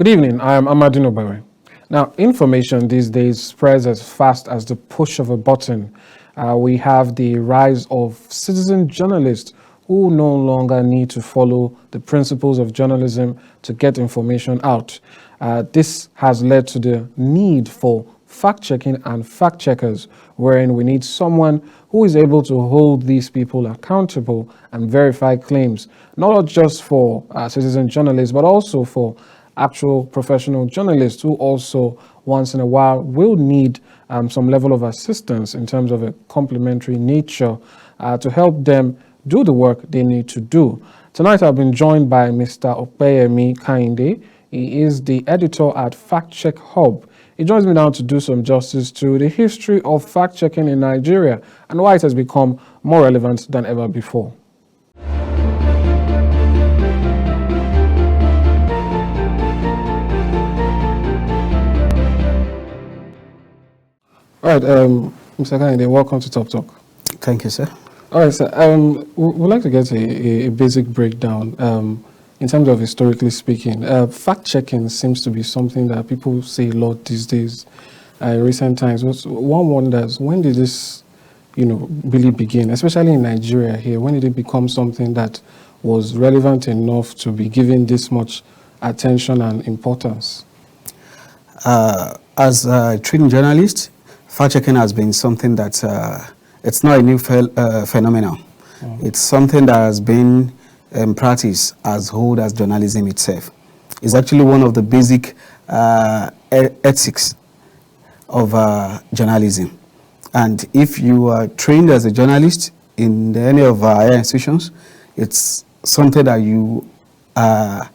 Good evening, I am Amadin Ogbewe. Now, information these days spreads as fast as the push of a button. We have the rise of citizen journalists who no longer need to follow the principles of journalism to get information out. This has led to the need for fact-checking and fact-checkers, wherein we need someone who is able to hold these people accountable and verify claims, not just for citizen journalists, but also for actual professional journalists who also once in a while will need some level of assistance in terms of a complementary nature to help them do the work they need to do. Tonight I've been joined by Mr. Opeyemi Kehinde. He is the editor at FactCheckHub. He joins me now to do some justice to the history of fact-checking in Nigeria and why it has become more relevant than ever before. All right, Mr. Kehinde, welcome to Top Talk. Thank you, sir. All right, sir. We'd like to get a basic breakdown in terms of historically speaking. Fact-checking seems to be something that people say a lot these days. In recent times, one wonders, when did this, really begin? Especially in Nigeria here, when did it become something that was relevant enough to be given this much attention and importance? As a trained journalist, fact-checking has been something that it's not a new phenomenon. It's something that has been in practice as old as journalism itself. It's actually one of the basic ethics of journalism. And if you are trained as a journalist in any of our institutions, it's something that you are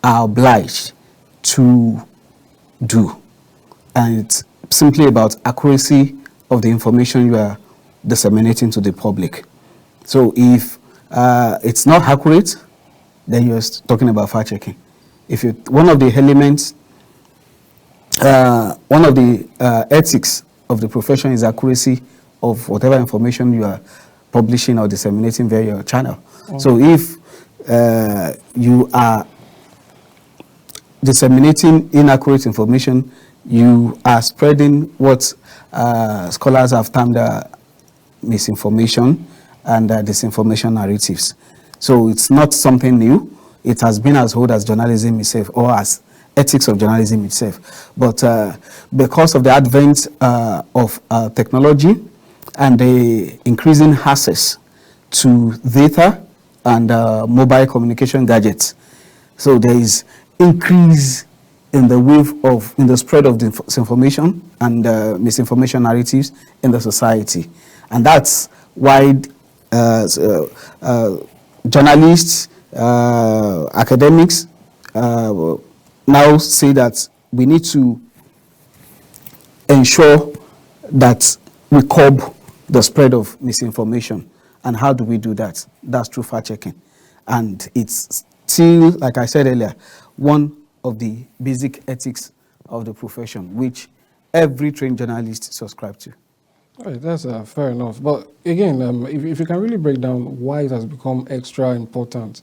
obliged to do. And it's simply about accuracy of the information you are disseminating to the public. So if it's not accurate, then you're talking about fact-checking. If one of the elements, one of the ethics of the profession is accuracy of whatever information you are publishing or disseminating via your channel. So if you are disseminating inaccurate information, you are spreading what scholars have termed misinformation and disinformation narratives. So it's not something new. It has been as old as journalism itself, or as ethics of journalism itself. But because of the advent of technology and the increasing access to data and mobile communication gadgets, so there is increase in the spread of disinformation and misinformation narratives in the society. And that's why journalists, academics now say that we need to ensure that we curb the spread of misinformation. And how do we do that? That's through fact-checking. And it's still, like I said earlier, one of the basic ethics of the profession, which every trained journalist subscribes to. All right, that's fair enough. But again, if you can really break down why it has become extra important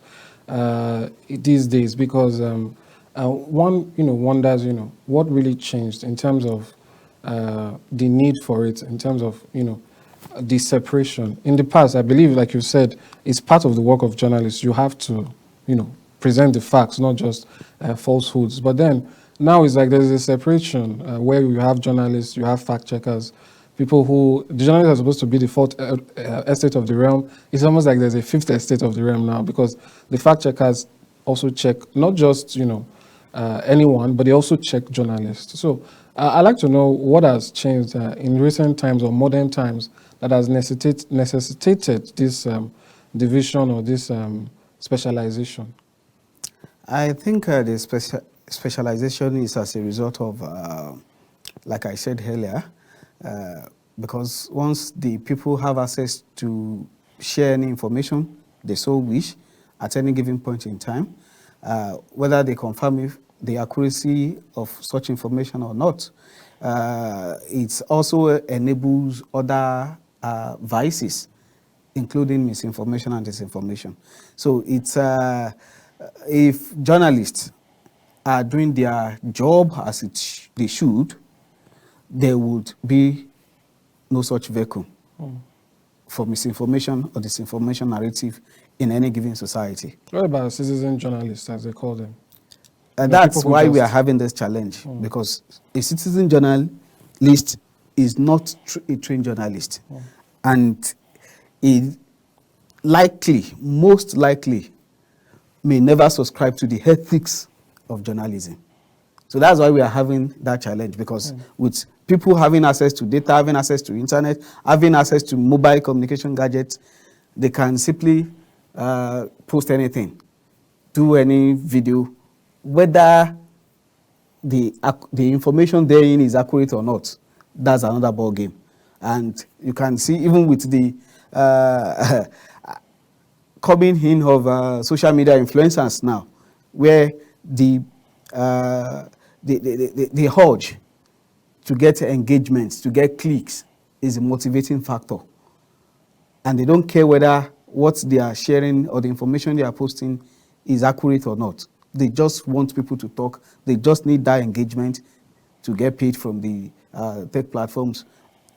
these days, because one wonders what really changed in terms of the need for it, in terms of the separation. In the past, I believe, like you said, it's part of the work of journalists. You have to present the facts, not just falsehoods. But then now it's like there's a separation where you have journalists, you have fact checkers, people who, the journalists are supposed to be the fourth estate of the realm. It's almost like there's a fifth estate of the realm now, because the fact checkers also check not just anyone, but they also check journalists. So I'd like to know what has changed in recent times or modern times that has necessitated this division or this specialization. I think the specialization is as a result of, like I said earlier, because once the people have access to share any information they so wish at any given point in time, whether they confirm if the accuracy of such information or not, it also enables other vices, including misinformation and disinformation. So it's if journalists are doing their job as they should, there would be no such vacuum for misinformation or disinformation narrative in any given society. What about citizen journalists, as they call them? And The that's people who why we are just- having this challenge, because a citizen journalist is not a trained journalist. And he most likely, may never subscribe to the ethics of journalism. So that's why we are having that challenge, because with people having access to data, having access to internet, having access to mobile communication gadgets, they can simply post anything, do any video, whether the information therein is accurate or not. That's another ball game. And you can see even with the coming in of social media influencers now, where the urge to get engagements, to get clicks is a motivating factor. And they don't care whether what they are sharing or the information they are posting is accurate or not. They just want people to talk. They just need that engagement to get paid from the tech platforms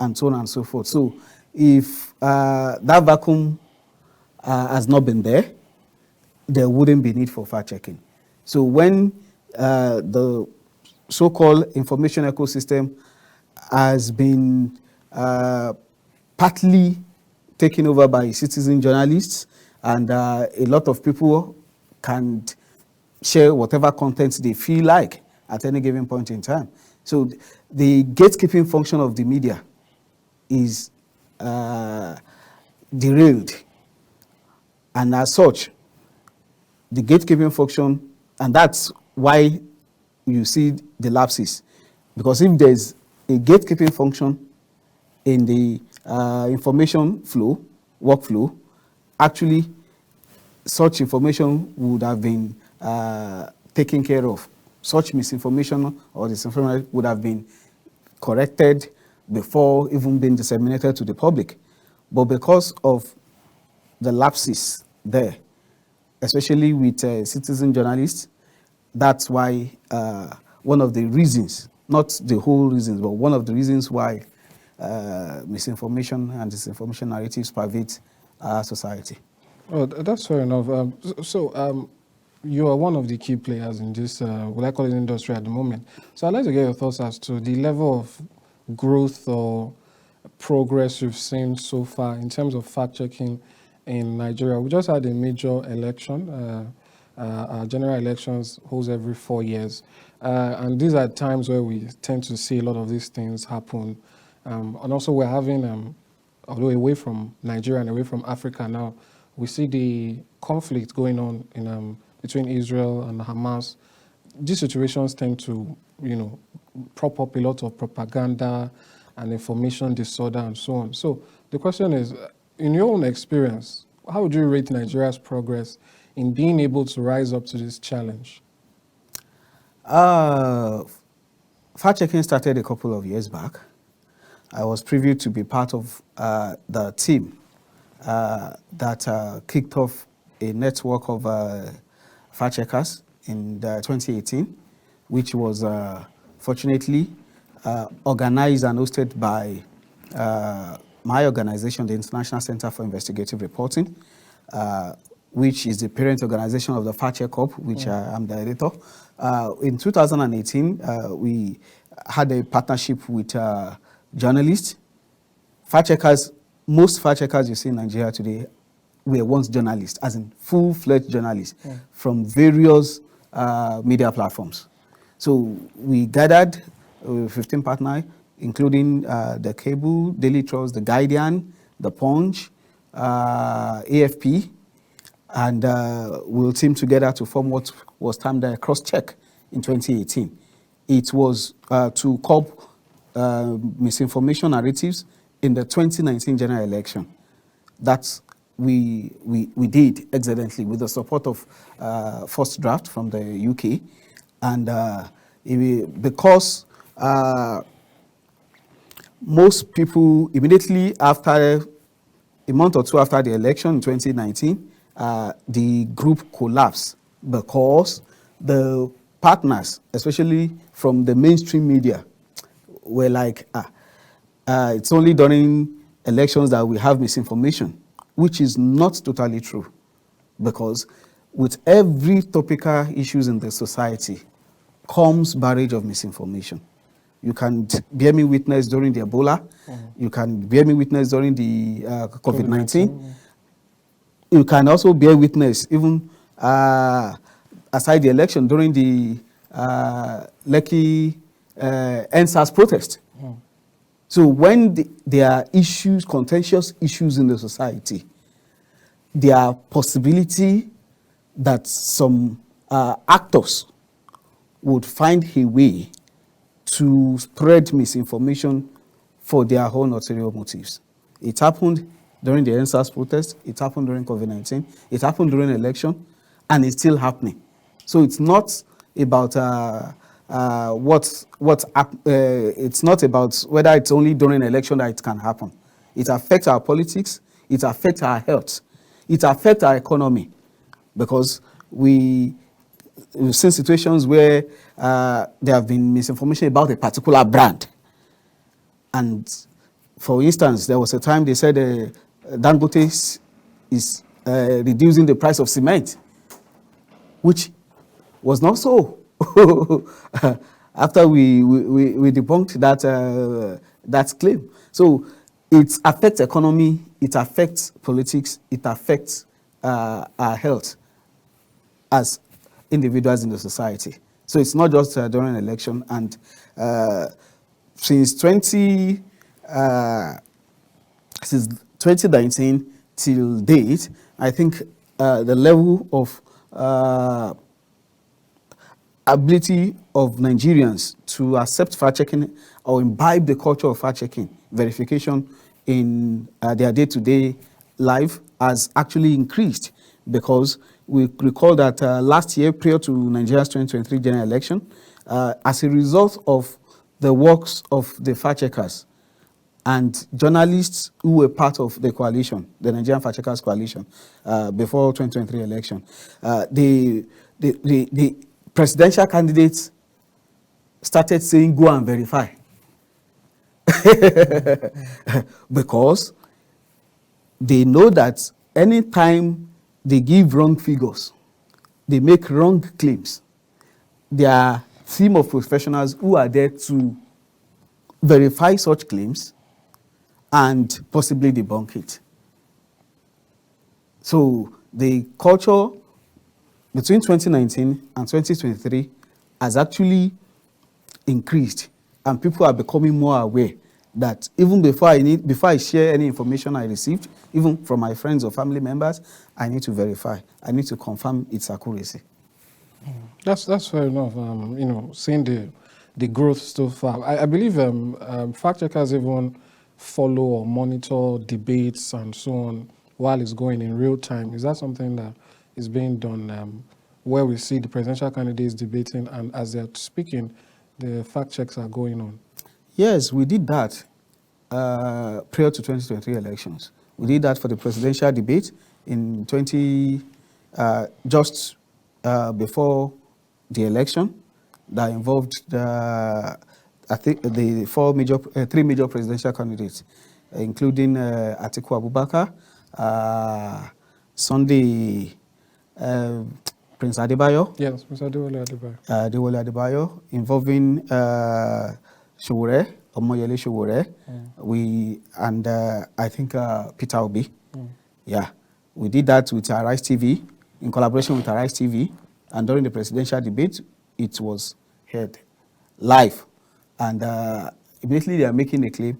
and so on and so forth. So if that vacuum has not been there wouldn't be need for fact-checking. So when the so-called information ecosystem has been partly taken over by citizen journalists, and a lot of people can share whatever content they feel like at any given point in time. So the gatekeeping function of the media is derailed. And as such, the gatekeeping function, and that's why you see the lapses. Because if there's a gatekeeping function in the information flow, workflow, actually such information would have been taken care of. Such misinformation or disinformation would have been corrected before even being disseminated to the public. But because of the lapses there, especially with citizen journalists, that's why one of the reasons, not the whole reasons, but one of the reasons why misinformation and disinformation narratives pervade our society. Oh, that's fair enough. You are one of the key players in this, what I call it, industry at the moment. So I'd like to get your thoughts as to the level of growth or progress you've seen so far in terms of fact-checking in Nigeria. We just had a major election. Our general elections holds every 4 years. And these are times where we tend to see a lot of these things happen. And also we're having, although away from Nigeria and away from Africa now, we see the conflict going on in, between Israel and Hamas. These situations tend to, prop up a lot of propaganda and information disorder and so on. So the question is, in your own experience, how would you rate Nigeria's progress in being able to rise up to this challenge? Fact-checking started a couple of years back. I was privy to be part of the team that kicked off a network of fact-checkers in 2018, which was fortunately organized and hosted by my organization, the International Center for Investigative Reporting, which is the parent organization of the FactCheckHub, which I'm the editor. In 2018, we had a partnership with journalists. Fact-checkers, most fact-checkers you see in Nigeria today were once journalists, as in full-fledged journalists from various media platforms. So we gathered 15 partners, including the Cable, Daily Trust, The Guardian, The Punch, AFP, and we'll team together to form what was termed a cross-check in 2018. It was to curb misinformation narratives in the 2019 general election. That's we did excellently with the support of First Draft from the UK, and because most people immediately after a month or two after the election in 2019, the group collapsed because the partners, especially from the mainstream media, were like, it's only during elections that we have misinformation, which is not totally true. Because with every topical issues in the society comes barrage of misinformation. You can bear me witness during the Ebola. You can bear me witness during the COVID-19. You can also bear witness even aside the election during the Lekki NSAS protest. So when there are issues, contentious issues in the society, there are possibility that some actors would find a way to spread misinformation for their own ulterior motives. It happened during the NSAS protest, it happened during COVID-19, it happened during election, and it's still happening. So it's not about it's not about whether it's only during election that it can happen. It affects our politics, it affects our health, it affects our economy, because we've seen situations where there have been misinformation about a particular brand. And for instance, there was a time they said Dangote is reducing the price of cement, which was not so. After we debunked that claim. So it affects economy, it affects politics, it affects our health as individuals in the society. So it's not just during an election. And since 2019 till date, I think the level of ability of Nigerians to accept fact-checking or imbibe the culture of fact-checking verification in their day-to-day life has actually increased, because we recall that last year, prior to Nigeria's 2023 general election, as a result of the works of the fact-checkers and journalists who were part of the coalition, the Nigerian Fact-Checkers Coalition, before 2023 election, the presidential candidates started saying, go and verify. Because they know that anytime they give wrong figures, they make wrong claims, there are a team of professionals who are there to verify such claims and possibly debunk it. So the culture between 2019 and 2023 has actually increased, and people are becoming more aware that even before I share any information I received, even from my friends or family members, I need to verify. I need to confirm its accuracy. That's fair enough. Seeing the growth so far, I believe fact checkers even follow or monitor debates and so on while it's going in real time. Is that something that is being done, where we see the presidential candidates debating, and as they're speaking, the fact checks are going on? Yes, we did that prior to 2023 elections. We did that for the presidential debate in just before the election, that involved I think the three major presidential candidates, including Atiku Abubakar, Sunday Prince Adebayo. Yes, Mr. Adewale Adebayo. Adewale Adebayo, involving Sowore, Omoyele Sowore. And I think Peter Obi. Yeah, we did that with Arise TV, in collaboration with Arise TV, and during the presidential debate, it was heard live. And immediately they are making a claim.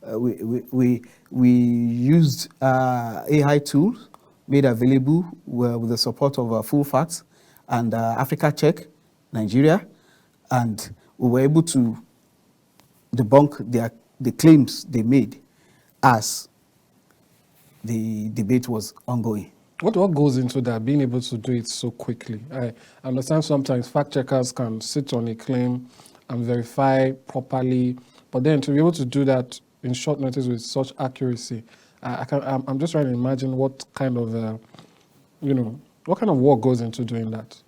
We used AI tools made available with the support of Full Facts and Africa Check Nigeria, and we were able to debunk the claims they made as the debate was ongoing. What goes into that, being able to do it so quickly? I understand sometimes fact checkers can sit on a claim and verify properly, but then to be able to do that in short notice with such accuracy, I'm just trying to imagine what kind of what kind of work goes into doing that.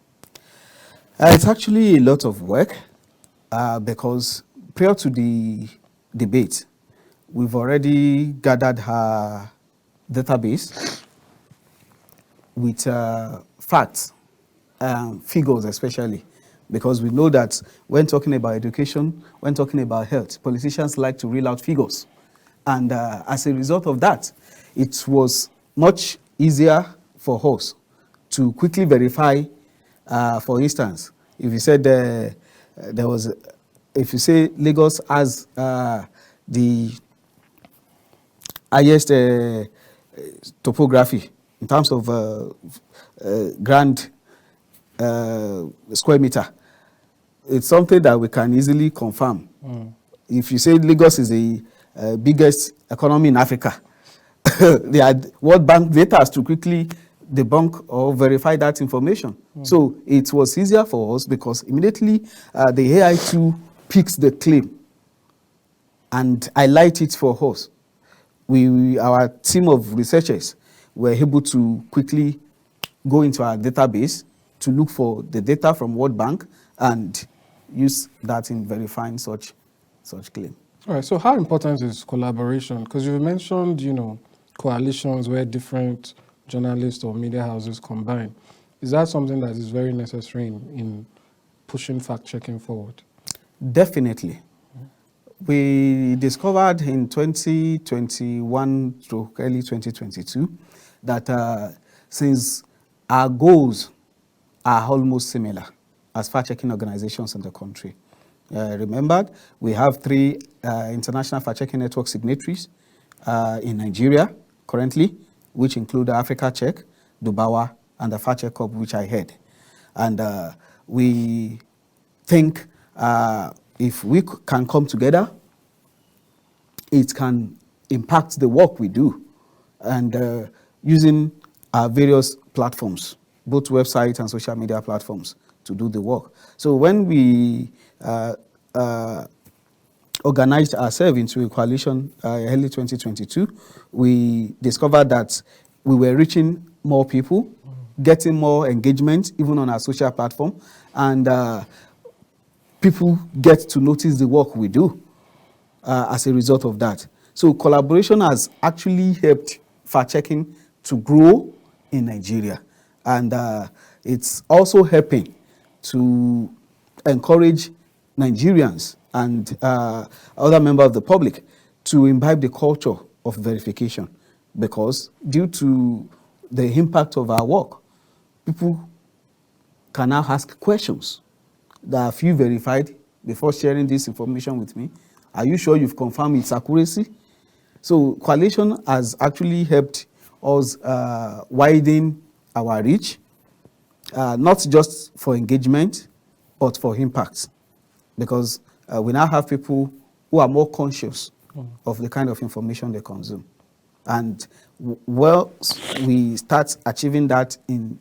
It's actually a lot of work because prior to the debate, we've already gathered her database with facts, figures especially, because we know that when talking about education, when talking about health, politicians like to reel out figures. And as a result of that, it was much easier for us to quickly verify, for instance, if you said there was, if you say Lagos has the highest topography in terms of grand square meter, it's something that we can easily confirm. If you say Lagos is the biggest economy in Africa, the World Bank data has to quickly debunk or verify that information. So it was easier for us because immediately the AI tool picks the claim and highlight it for us. Our team of researchers were able to quickly go into our database to look for the data from World Bank and use that in verifying such claim. All right, so how important is collaboration? Because you mentioned, coalitions where different journalists or media houses combine. Is that something that is very necessary in pushing fact-checking forward? Definitely. We discovered in 2021 to early 2022 that since our goals are almost similar as fact-checking organizations in the country. Remembered, we have 3 international fact-checking network signatories in Nigeria currently, which include Africa Check, Dubawa, and the FactCheckHub, which I head. And we think if we can come together, it can impact the work we do. And using our various platforms, both websites and social media platforms, to do the work. So when we organized ourselves into a coalition early 2022, we discovered that we were reaching more people, getting more engagement, even on our social platform, and people get to notice the work we do as a result of that. So collaboration has actually helped fact-checking to grow in Nigeria. And it's also helping to encourage Nigerians and other members of the public to imbibe the culture of verification, because due to the impact of our work, people can now ask questions that have you verified before sharing this information with me? Are you sure you've confirmed its accuracy? So coalition has actually helped us widen our reach, not just for engagement, but for impact, because we now have people who are more conscious of the kind of information they consume. And once we start achieving that in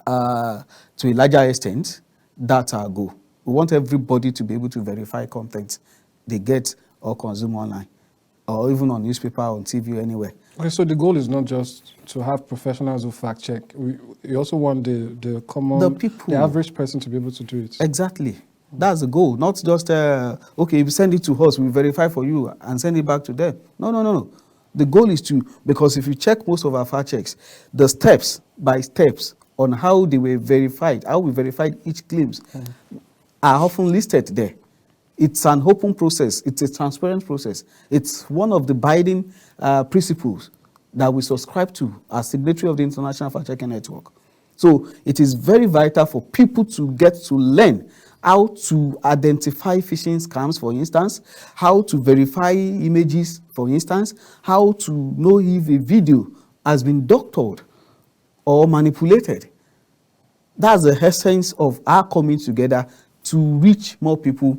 to a larger extent, that's our goal. We want everybody to be able to verify content they get or consume online, or even on newspaper, on TV, anywhere. Okay, so the goal is not just to have professionals who fact check. We also want the common, the average person to be able to do it. Exactly. That's the goal. Not just, okay, if you send it to us, we verify for you and send it back to them. No. The goal is to, because if you check most of our fact checks, the steps by steps on how they were verified, how we verified each claims, are often listed there. It's an open process. It's a transparent process. It's one of the binding principles that we subscribe to as signatory of the International Fact-Checking Network. So it is very vital for people to get to learn how to identify phishing scams, for instance, how to verify images, for instance, how to know if a video has been doctored or manipulated. That's the essence of our coming together to reach more people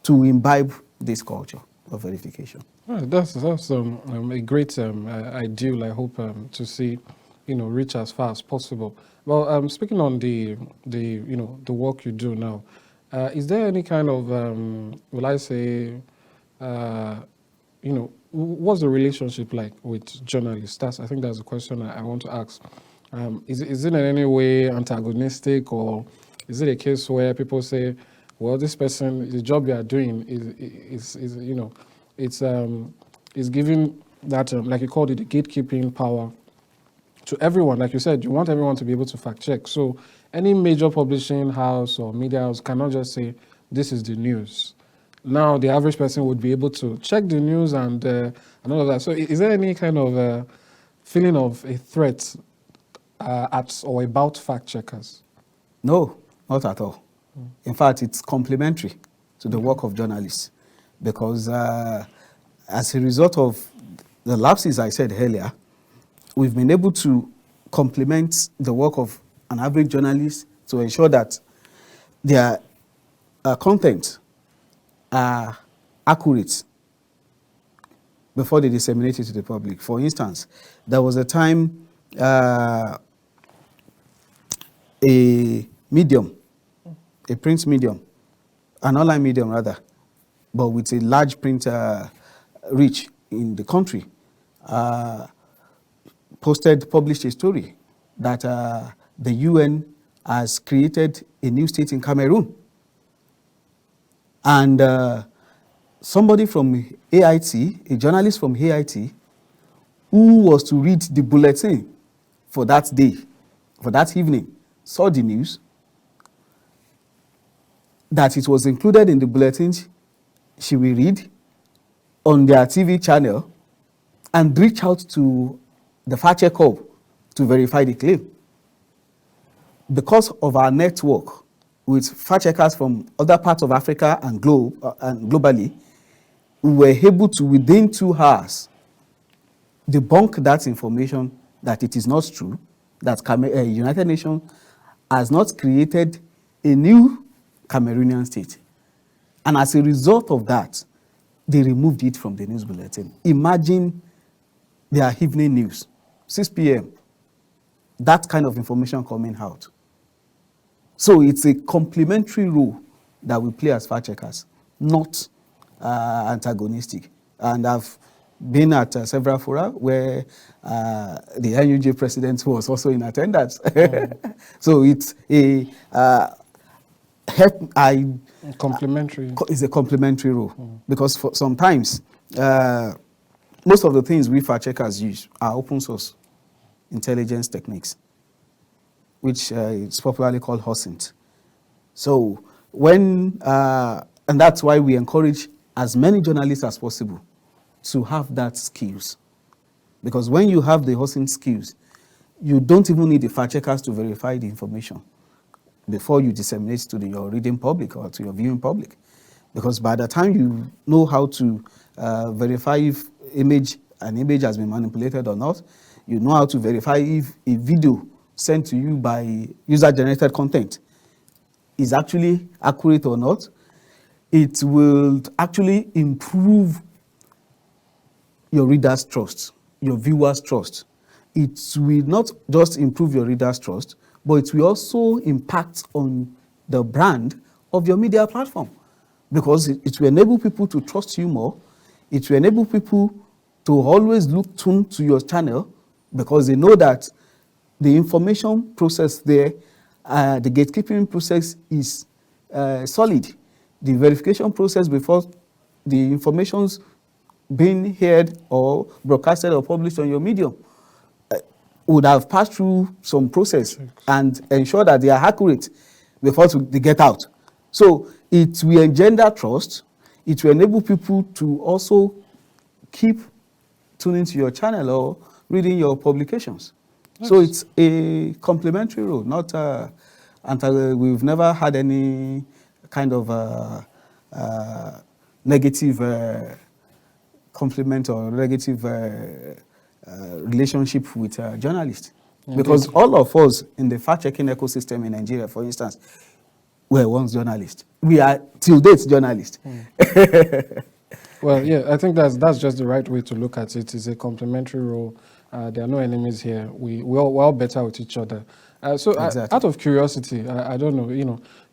to imbibe this culture of verification. Right, that's a great ideal. I hope to see, reach as far as possible. Well, speaking on the work you do now, is there any kind of will I say, what's the relationship like with journalists? I think that's a question I want to ask. Is it in any way antagonistic, or Is it a case where people say, well, this person, the job you are doing is you know, it's is giving that like you called it, the gatekeeping power to everyone. Like you said, you want everyone to be able to fact check. So any major publishing house or media house cannot just say this is the news. Now the average person would be able to check the news and all of that. So is there any kind of feeling of a threat at or about fact checkers? No, not at all. In fact, it's complementary to the work of journalists because as a result of the lapses I said earlier, we've been able to complement the work of an average journalist to ensure that their content are accurate before they disseminate it to the public. For instance, there was a time a medium, a print medium, an online medium rather, but with a large print reach in the country, published a story that the UN has created a new state in Cameroon. And somebody from AIT, a journalist from AIT, who was to read the bulletin for that day, for that evening, saw the news, that it was included in the bulletin she will read on their TV channel, and reach out to the FactCheckHub to verify the claim. Because of our network with fact checkers from other parts of Africa and globally, we were able to, within 2 hours, debunk that information that it is not true, that United Nations has not created a new Cameroonian state. And as a result of that, they removed it from the news bulletin. Imagine their evening news, 6 p.m., that kind of information coming out. So it's a complementary role that we play as fact checkers, not antagonistic. And I've been at several fora where the NUJ president was also in attendance. So it's a complementary. It's a complementary role because for sometimes most of the things we fact checkers use are open source intelligence techniques, which is popularly called HOSINT. So when, and that's why we encourage as many journalists as possible to have that skills. Because when you have the HOSINT skills, you don't even need the fact checkers to verify the information before you disseminate to your reading public or to your viewing public. Because by the time you know how to verify if an image has been manipulated or not, you know how to verify if a video sent to you by user-generated content is actually accurate or not, it will actually improve your readers' trust, your viewers' trust. It will not just improve your readers' trust, but it will also impact on the brand of your media platform, because it will enable people to trust you more. It will enable people to always look tuned to your channel because they know that the information process there, the gatekeeping process is solid. The verification process before the information's being heard or broadcasted or published on your medium would have passed through some process and ensure that they are accurate before they get out. So it will engender trust. It will enable people to also keep tuning to your channel or reading your publications. Yes. So it's a complementary role, not we've never had any kind of negative compliment or negative relationship with journalists. Indeed. Because all of us in the fact-checking ecosystem in Nigeria, for instance, were once journalists. We are, till date, journalists. Well, yeah, I think that's just the right way to look at it. It's a complementary role. There are no enemies here. We're all better with each other. So exactly. Out of curiosity, I don't know, you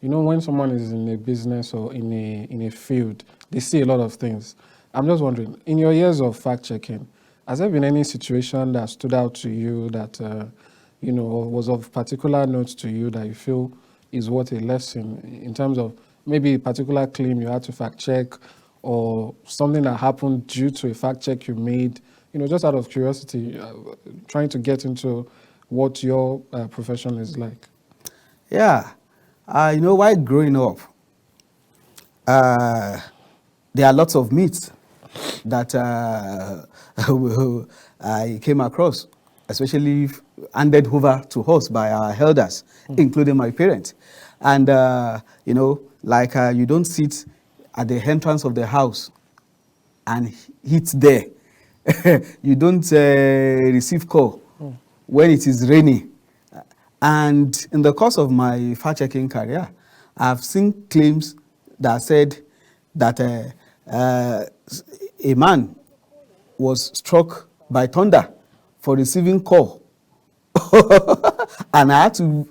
know, when someone is in a business or in a field, they see a lot of things. I'm just wondering, in your years of fact-checking, has there been any situation that stood out to you that, you know, was of particular note to you that you feel is worth a lesson in terms of maybe a particular claim you had to fact check, or something that happened due to a fact check you made, just out of curiosity, trying to get into what your profession is like. Yeah. While growing up, there are lots of myths that I came across, especially handed over to us by our elders, including my parents. And, you don't sit at the entrance of the house and eat there. You don't receive call when it is raining. And in the course of my fact-checking career, I've seen claims that said that a man was struck by thunder for receiving call. And I had to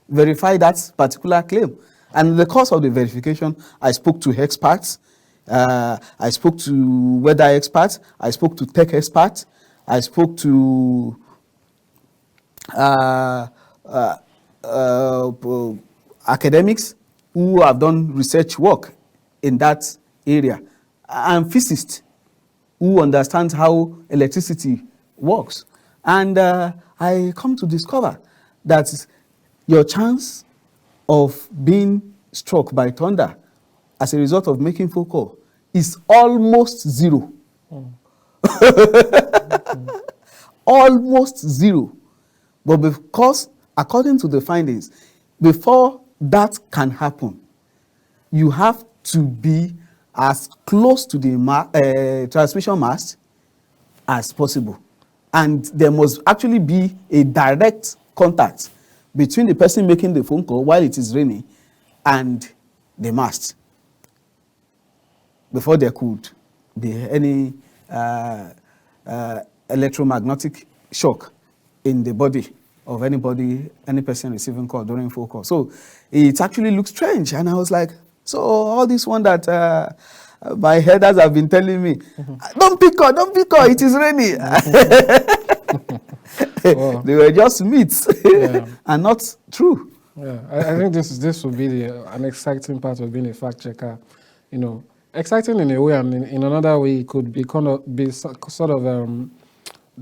verify that particular claim. And in the course of the verification, I spoke to experts. I spoke to weather experts. I spoke to tech experts. I spoke to academics who have done research work in that area, and physicists who understand how electricity works. And I come to discover that your chance of being struck by thunder as a result of making phone call is almost zero. Almost zero. But because, according to the findings, before that can happen, you have to be as close to the transmission mast as possible. And there must actually be a direct contact between the person making the phone call while it is raining and the mast before there could be any electromagnetic shock in the body of any person receiving call during phone call. So it actually looks strange. And I was like, so all this one that my elders have been telling me, don't pick call, it is raining. They were just myths and not true. Yeah, I think this will be an exciting part of being a fact checker. Exciting in a way, and in another way, it could be sort of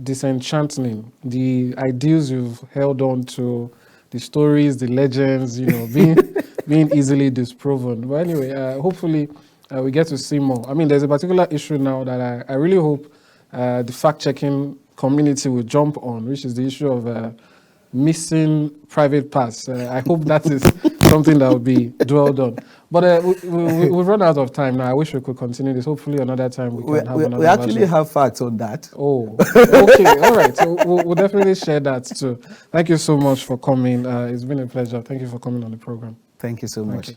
disenchanting. The ideals you've held on to, the stories, the legends, being easily disproven. But anyway, hopefully we get to see more. I mean, there's a particular issue now that I really hope the fact-checking community will jump on, which is the issue of missing private parts. I hope that is something that will be dwelled on. But we've run out of time now. I wish we could continue this. Hopefully another time we can have another We actually have facts on that. Oh, okay. All right. So we'll definitely share that too. Thank you so much for coming. It's been a pleasure. Thank you for coming on the program. Thank you so much.